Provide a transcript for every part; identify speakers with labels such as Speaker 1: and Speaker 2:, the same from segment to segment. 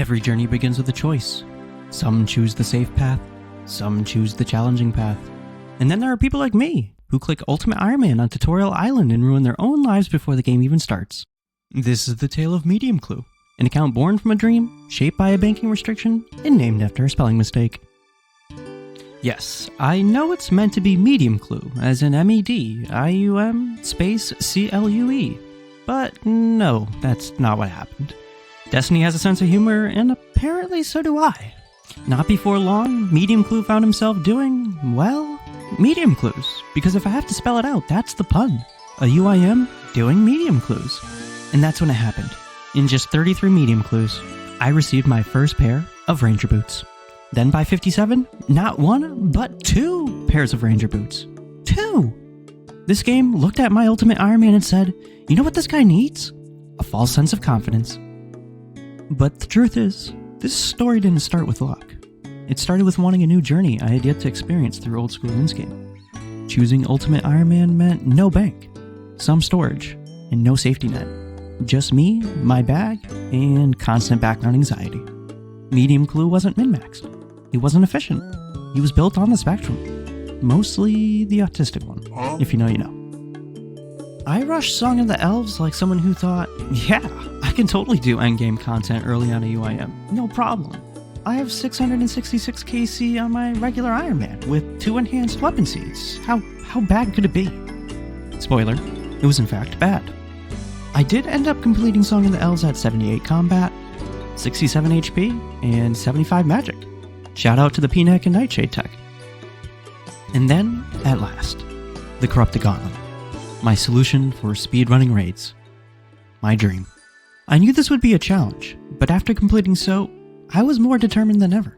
Speaker 1: Every journey begins with a choice. Some choose the safe path, some choose the challenging path. And then there are people like me, who click Ultimate Ironman on Tutorial Island and ruin their own lives before the game even starts. This is the Tale of Meduim Clue, an account born from a dream, shaped by a banking restriction, and named after a spelling mistake. Yes, I know it's meant to be Medium Clue, as in MEDIUM space CLUE, but no, that's not what happened. Destiny has a sense of humor, and apparently so do I. Not before long, Medium Clue found himself doing, well, medium clues, because if I have to spell it out, that's the pun. A UIM doing medium clues. And that's when it happened. In just 33 medium clues, I received my first pair of ranger boots. Then by 57, not one, but two pairs of ranger boots. Two! This game looked at my Ultimate Ironman and said, you know what this guy needs? A false sense of confidence. But the truth is, this story didn't start with luck. It started with wanting a new journey I had yet to experience through Old School RuneScape. Choosing Ultimate Ironman meant no bank, some storage, and no safety net. Just me, my bag, and constant background anxiety. Medium Clue wasn't min-maxed. He wasn't efficient. He was built on the spectrum. Mostly the autistic one, if you know, you know. I rushed Song of the Elves like someone who thought, yeah, I can totally do endgame content early on a UIM, no problem. I have 666 KC on my regular Ironman with 2 enhanced weapon seeds. How bad could it be? Spoiler, it was in fact bad. I did end up completing Song of the Elves at 78 combat, 67 HP, and 75 magic. Shout out to the P-Neck and Nightshade tech. And then, at last, the Corrupted Gauntlet. My solution for speedrunning raids. My dream. I knew this would be a challenge, but after completing so, I was more determined than ever.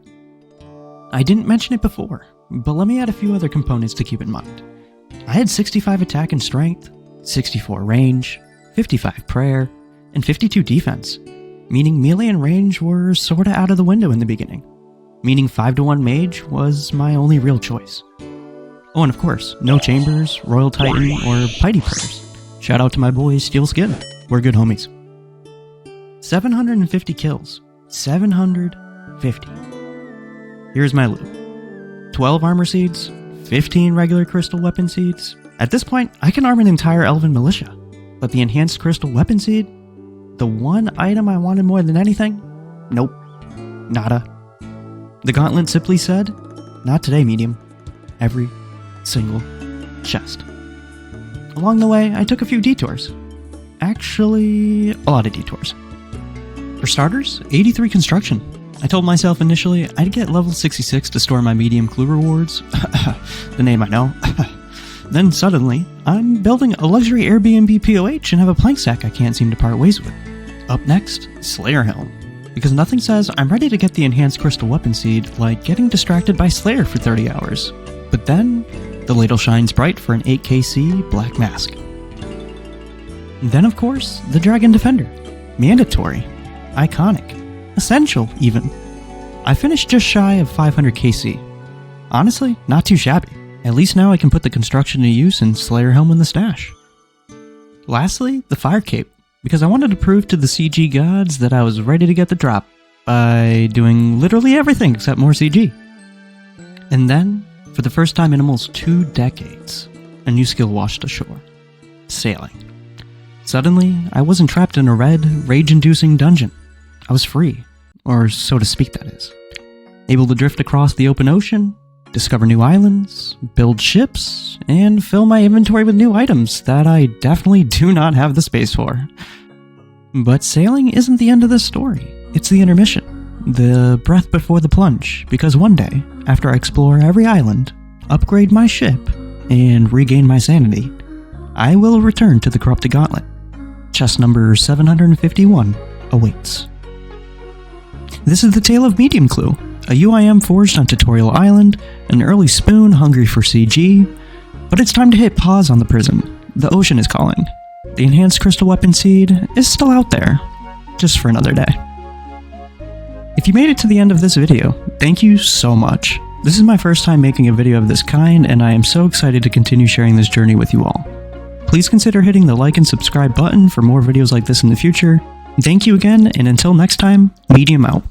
Speaker 1: I didn't mention it before, but let me add a few other components to keep in mind. I had 65 attack and strength, 64 range, 55 prayer, and 52 defense, meaning melee and range were sorta out of the window in the beginning, meaning 5-1 mage was my only real choice. Oh, and of course, no chambers, Royal Titan, or Piety prayers. Shout out to my boy Steel Skin, we're good homies. 750 kills. 750. Here's my loot. 12 armor seeds, 15 regular crystal weapon seeds. At this point, I can arm an entire elven militia. But the enhanced crystal weapon seed? The one item I wanted more than anything? Nope. Nada. The gauntlet simply said, not today, medium. Every single chest. Along the way, I took a few detours. Actually, a lot of detours. For starters, 83 construction. I told myself initially I'd get level 66 to store my medium clue rewards. The name I know. Then suddenly, I'm building a luxury Airbnb POH and have a plank stack I can't seem to part ways with. Up next, Slayer Helm. Because nothing says I'm ready to get the enhanced crystal weapon seed like getting distracted by Slayer for 30 hours. But then, the ladle shines bright for an 8KC Black Mask. Then of course, the Dragon Defender. Mandatory. Iconic. Essential, even. I finished just shy of 500 KC. Honestly, not too shabby. At least now I can put the construction to use and Slayer Helm in the stash. Lastly, the Fire Cape, because I wanted to prove to the CG gods that I was ready to get the drop by doing literally everything except more CG. And then, for the first time in almost 2 decades, a new skill washed ashore. Sailing. Suddenly, I wasn't trapped in a red, rage-inducing dungeon. I was free, or so to speak that is. Able to drift across the open ocean, discover new islands, build ships, and fill my inventory with new items that I definitely do not have the space for. But sailing isn't the end of the story, it's the intermission. The breath before the plunge, because one day, after I explore every island, upgrade my ship, and regain my sanity, I will return to the Corrupted Gauntlet. Chest number 751 awaits. This is the Tale of Meduim Clue, a UIM forged on Tutorial Island, an early spoon hungry for CG, but it's time to hit pause on the prison. The ocean is calling. The enhanced crystal weapon seed is still out there, just for another day. If you made it to the end of this video, thank you so much. This is my first time making a video of this kind, and I am so excited to continue sharing this journey with you all. Please consider hitting the like and subscribe button for more videos like this in the future. Thank you again, and until next time, Medium out.